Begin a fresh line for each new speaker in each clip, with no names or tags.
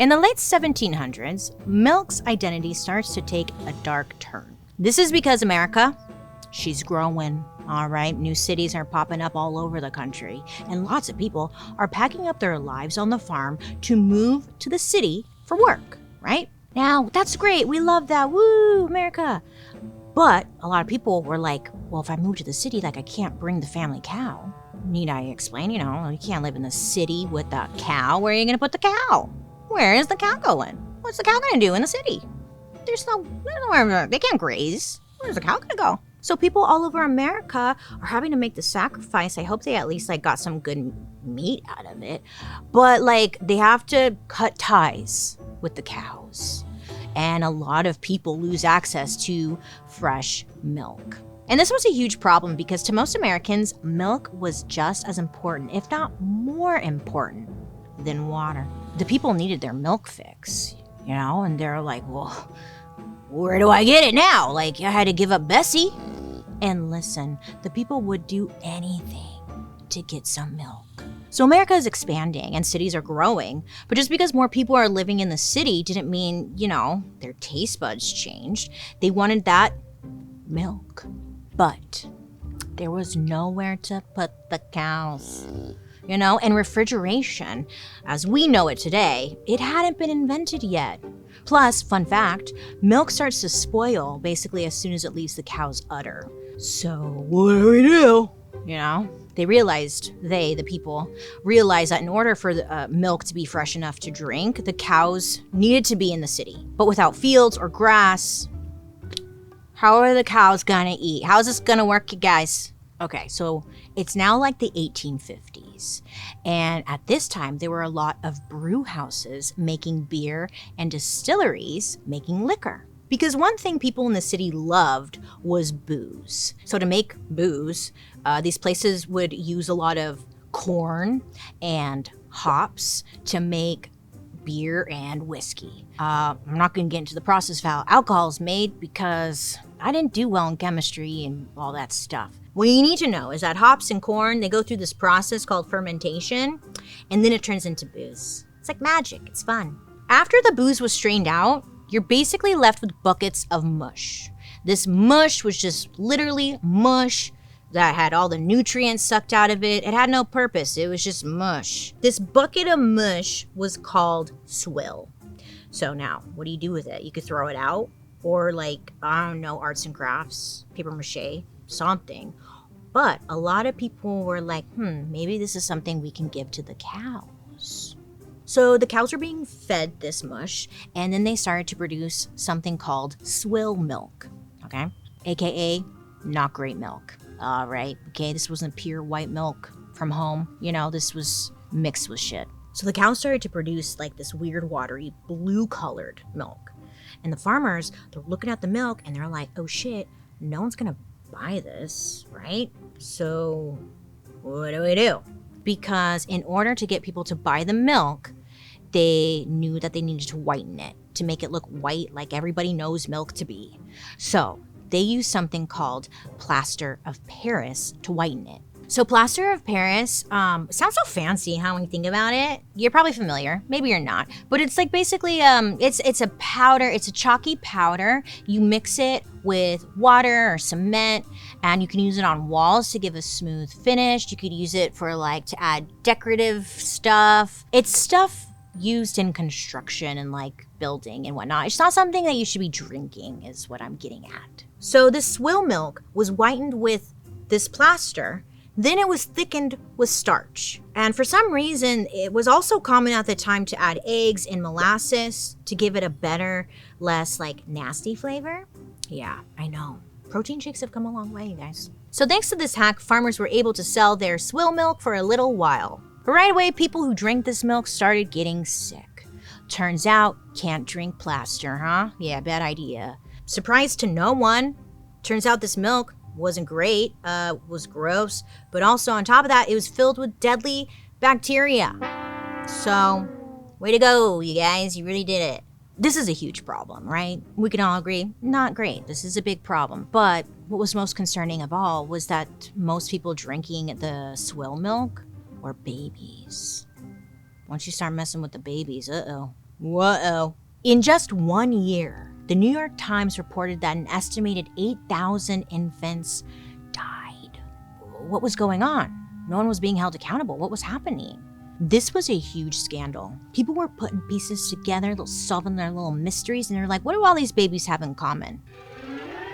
In the late 1700s, milk's identity starts to take a dark turn. This is because America, she's growing, all right? New cities are popping up all over the country, and lots of people are packing up their lives on the farm to move to the city for work, right? Now, that's great. We love that. Woo, America. But a lot of people were like, well, if I move to the city, like I can't bring the family cow. Need I explain? You can't live in the city with a cow. Where are you going to put the cow? Where is the cow going? What's the cow going to do in the city? There's nowhere, they can't graze. Where's the cow going to go? So people all over America are having to make the sacrifice. I hope they at least got some good meat out of it. But they have to cut ties with the cows. And a lot of people lose access to fresh milk. And this was a huge problem because to most Americans, milk was just as important, if not more important, than water. The people needed their milk fix, and they're like, well, where do I get it now? I had to give up Bessie. And listen, the people would do anything to get some milk. So America is expanding and cities are growing, but just because more people are living in the city didn't mean, their taste buds changed. They wanted that milk, but there was nowhere to put the cows. And refrigeration, as we know it today, it hadn't been invented yet. Plus, fun fact, milk starts to spoil basically as soon as it leaves the cow's udder. So what do we do? The people realized that in order for the milk to be fresh enough to drink, the cows needed to be in the city. But without fields or grass, how are the cows gonna eat? How's this gonna work, you guys? Okay, so it's now the 1850s. And at this time, there were a lot of brew houses making beer and distilleries making liquor. Because one thing people in the city loved was booze. So to make booze, these places would use a lot of corn and hops to make beer and whiskey. I'm not going to get into the process of how alcohol is made because I didn't do well in chemistry and all that stuff. What you need to know is that hops and corn, they go through this process called fermentation, and then it turns into booze. It's like magic. It's fun. After the booze was strained out, you're basically left with buckets of mush. This mush was just literally mush that had all the nutrients sucked out of it. It had no purpose. It was just mush. This bucket of mush was called swill. So now, what do you do with it? You could throw it out or arts and crafts, paper mache, something. But a lot of people were like, maybe this is something we can give to the cows. So the cows were being fed this mush, and then they started to produce something called swill milk, okay? AKA not great milk. All right, okay, this wasn't pure white milk from home. This was mixed with shit. So the cows started to produce this weird watery blue-colored milk. And the farmers, they're looking at the milk and they're like, oh shit, no one's gonna buy this, right? So what do we do? Because in order to get people to buy the milk, they knew that they needed to whiten it to make it look white like everybody knows milk to be. So they used something called plaster of Paris to whiten it. So plaster of Paris sounds so fancy how we think about it. You're probably familiar, maybe you're not, but it's basically it's a powder. It's a chalky powder. You mix it with water or cement, and you can use it on walls to give a smooth finish. You could use it for to add decorative stuff. It's stuff used in construction and building and whatnot. It's not something that you should be drinking, is what I'm getting at. So this swill milk was whitened with this plaster. Then it was thickened with starch. And for some reason, it was also common at the time to add eggs and molasses to give it a better, less nasty flavor. Yeah, I know. Protein shakes have come a long way, you guys. So thanks to this hack, farmers were able to sell their swill milk for a little while. But right away, people who drank this milk started getting sick. Turns out, can't drink plaster, huh? Yeah, bad idea. Surprise to no one. Turns out this milk wasn't great, was gross, but also on top of that, it was filled with deadly bacteria. So, way to go, you guys, you really did it. This is a huge problem, right? We can all agree, not great. This is a big problem. But what was most concerning of all was that most people drinking the swill milk were babies. Once you start messing with the babies, Whoa. In just 1 year, the New York Times reported that an estimated 8,000 infants died. What was going on? No one was being held accountable. What was happening? This was a huge scandal. People were putting pieces together, they're solving their little mysteries, and they're like, what do all these babies have in common?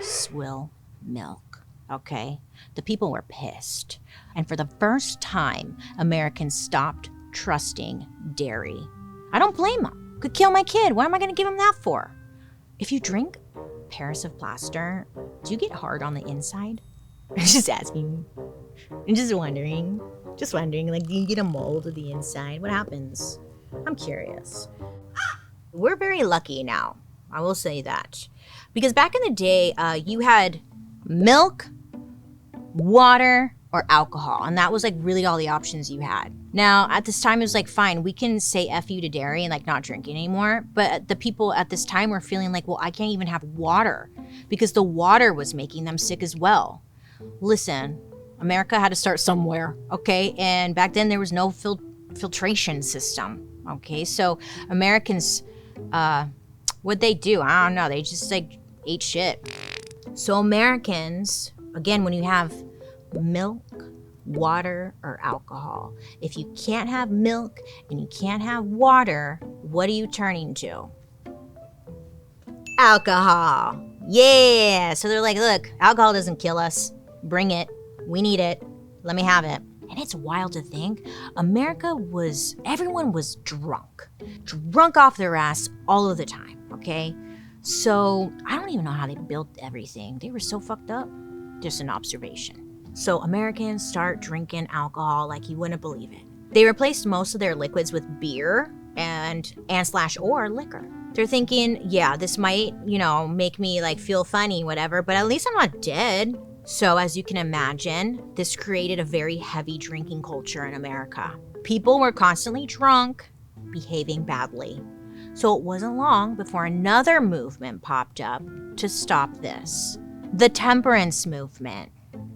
Swill milk, okay? The people were pissed. And for the first time, Americans stopped trusting dairy. I don't blame them. Could kill my kid. What am I going to give him that for? If you drink Paris of plaster, do you get hard on the inside? I'm just asking. I'm just wondering. Like, do you get a mold of the inside? What happens? I'm curious. We're very lucky now. I will say that. Because back in the day, you had milk, water, or alcohol. And that was like really all the options you had. Now, at this time, it was like, fine, we can say F you to dairy and like not drink anymore. But the people at this time were feeling like, well, I can't even have water because the water was making them sick as well. Listen, America had to start somewhere, okay? And back then there was no filtration system, okay? So Americans, what'd they do? I don't know. They just like ate shit. So Americans, again, when you have milk, water, or alcohol, if you can't have milk and you can't have water, what are you turning to? Alcohol. Yeah. So they're like, look, alcohol doesn't kill us. Bring it. We need it. Let me have it. And it's wild to think everyone was drunk off their ass all of the time, okay? So I don't even know how they built everything. They were so fucked up. Just an observation. So Americans start drinking alcohol like you wouldn't believe it. They replaced most of their liquids with beer or liquor. They're thinking, yeah, this might, make me like feel funny, whatever, but at least I'm not dead. So as you can imagine, this created a very heavy drinking culture in America. People were constantly drunk, behaving badly. So it wasn't long before another movement popped up to stop this. The temperance movement.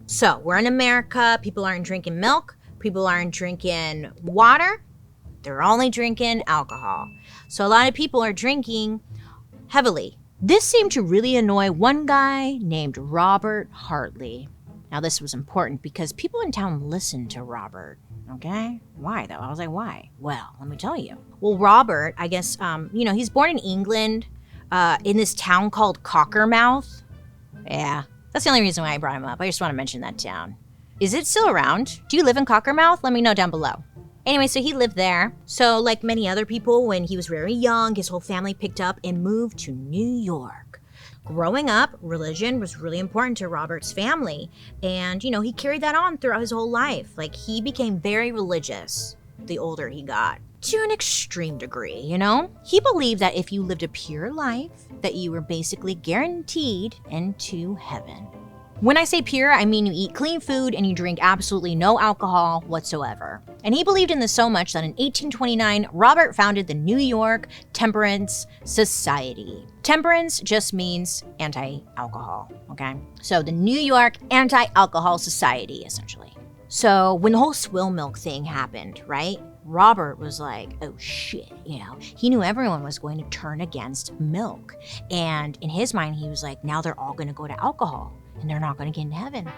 So we're in America, people aren't drinking milk, people aren't drinking water, they're only drinking alcohol. So a lot of people are drinking heavily. This seemed to really annoy one guy named Robert Hartley. Now this was important because people in town listened to Robert, okay? Why though? I was like, why? Well, let me tell you. Well, Robert, I guess, he's born in England, in this town called Cockermouth. Yeah, that's the only reason why I brought him up. I just want to mention that town. Is it still around? Do you live in Cockermouth? Let me know down below. Anyway, so he lived there. So like many other people, when he was very young, his whole family picked up and moved to New York. Growing up, religion was really important to Robert's family. And, he carried that on throughout his whole life. Like, he became very religious the older he got. To an extreme degree, He believed that if you lived a pure life, that you were basically guaranteed into heaven. When I say pure, I mean you eat clean food and you drink absolutely no alcohol whatsoever. And he believed in this so much that in 1829, Robert founded the New York Temperance Society. Temperance just means anti-alcohol, okay? So the New York Anti-Alcohol Society, essentially. So when the whole Swill Milk thing happened, right? Robert was like, oh shit, he knew everyone was going to turn against milk. And in his mind, he was like, now they're all going to go to alcohol and they're not going to get into heaven.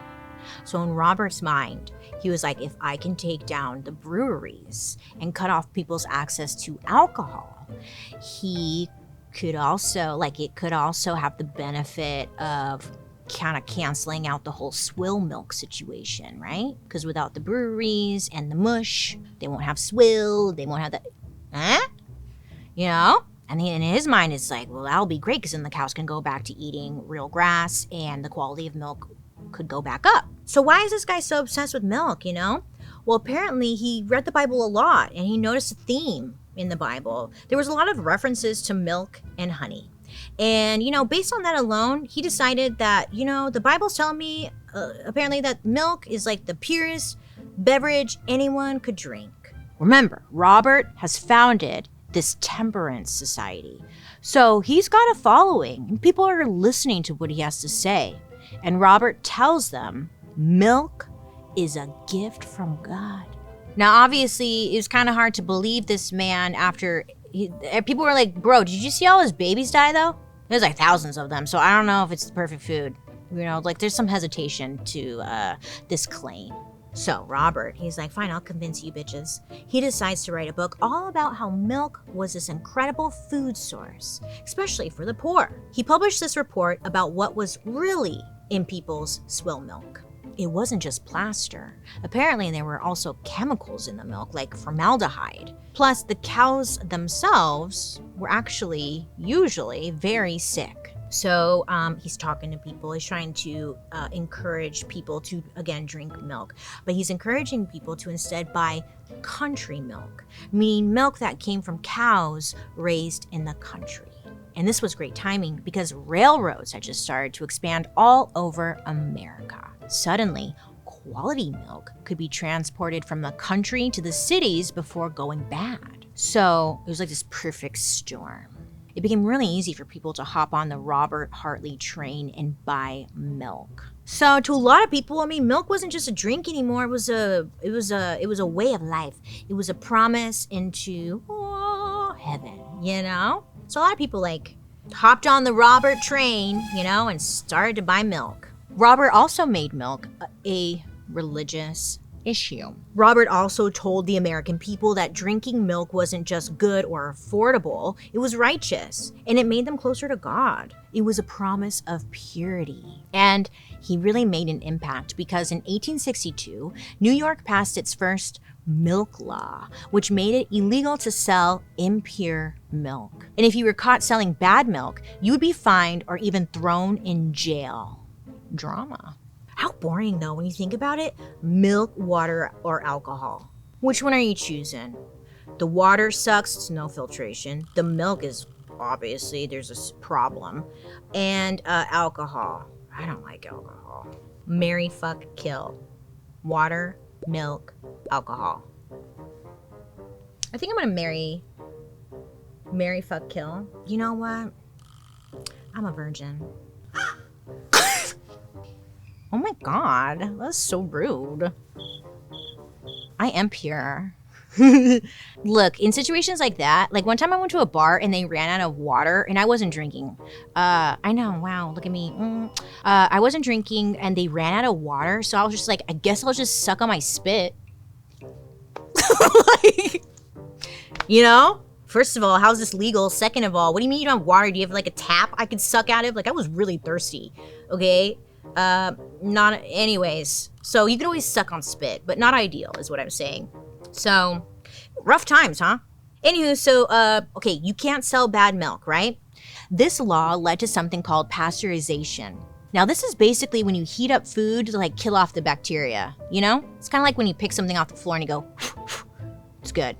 So in Robert's mind, he was like, if I can take down the breweries and cut off people's access to alcohol, it could also have the benefit of kind of canceling out the whole Swill Milk situation, right? Because without the breweries and the mush, they won't have swill, they won't have the, And in his mind, it's like, well, that'll be great because then the cows can go back to eating real grass and the quality of milk could go back up. So why is this guy so obsessed with milk, Well, apparently he read the Bible a lot and he noticed a theme in the Bible. There was a lot of references to milk and honey. And, based on that alone, he decided that, the Bible's telling me apparently that milk is like the purest beverage anyone could drink. Remember, Robert has founded this temperance society. So he's got a following and people are listening to what he has to say. And Robert tells them milk is a gift from God. Now, obviously, it was kind of hard to believe this man after People were like, bro, did you see all his babies die though? There's like thousands of them, so I don't know if it's the perfect food. You know, like there's some hesitation to this claim. So Robert, he's like, fine, I'll convince you bitches. He decides to write a book all about how milk was this incredible food source, especially for the poor. He published this report about what was really in people's swill milk. It wasn't just plaster. Apparently, there were also chemicals in the milk, like formaldehyde. Plus, the cows themselves were actually usually very sick. So he's talking to people. He's trying to encourage people to, again, drink milk. But he's encouraging people to instead buy country milk, meaning milk that came from cows raised in the country. And this was great timing because railroads had just started to expand all over America. Suddenly, quality milk could be transported from the country to the cities before going bad. So it was like this perfect storm. It became really easy for people to hop on the Robert Hartley train and buy milk. So to a lot of people, I mean, milk wasn't just a drink anymore. It was a way of life. It was a promise into heaven, you know? So a lot of people like hopped on the Robert train, you know, and started to buy milk. Robert also made milk a religious issue. Robert also told the American people that drinking milk wasn't just good or affordable, it was righteous, and it made them closer to God. It was a promise of purity. And he really made an impact because in 1862, New York passed its first milk law, which made it illegal to sell impure milk. And if you were caught selling bad milk, you would be fined or even thrown in jail. Drama. How boring though when you think about it. Milk, water, or alcohol. Which one are you choosing? The water sucks, it's no filtration. The milk is obviously, there's a problem. And alcohol. I don't like alcohol. Marry, fuck, kill. Water, milk, alcohol. I think I'm gonna marry, fuck, kill. You know what? I'm a virgin. Oh my God, that's so rude. I am pure. Look, in situations like that, like one time I went to a bar and they ran out of water and I wasn't drinking. I know, wow, look at me. I wasn't drinking and they ran out of water, so I was just like, I guess I'll just suck on my spit. Like, you know? First of all, how's this legal? Second of all, what do you mean you don't have water? Do you have like a tap I could suck out of? Like I was really thirsty, okay? Not anyways. So you can always suck on spit, but not ideal is what I'm saying. So, rough times, huh? Anywho, so, okay, you can't sell bad milk, right? This law led to something called pasteurization. Now, this is basically when you heat up food to, like, kill off the bacteria, you know? It's kind of like when you pick something off the floor and you go, it's good.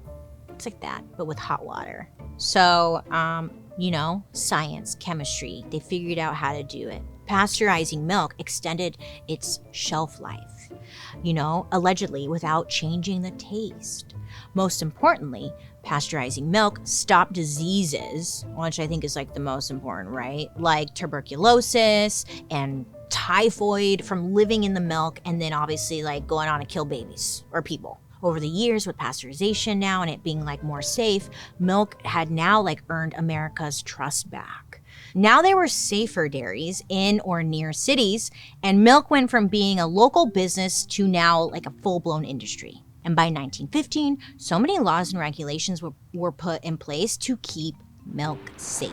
It's like that, but with hot water. So, you know, science, chemistry, they figured out how to do it. Pasteurizing milk extended its shelf life, you know, allegedly without changing the taste. Most importantly, pasteurizing milk stopped diseases, which I think is like the most important, right? Like tuberculosis and typhoid from living in the milk and then obviously like going on to kill babies or people. Over the years with pasteurization now and it being like more safe, milk had now like earned America's trust back. Now there were safer dairies in or near cities, and milk went from being a local business to now like a full-blown industry. And by 1915, so many laws and regulations were put in place to keep milk safe.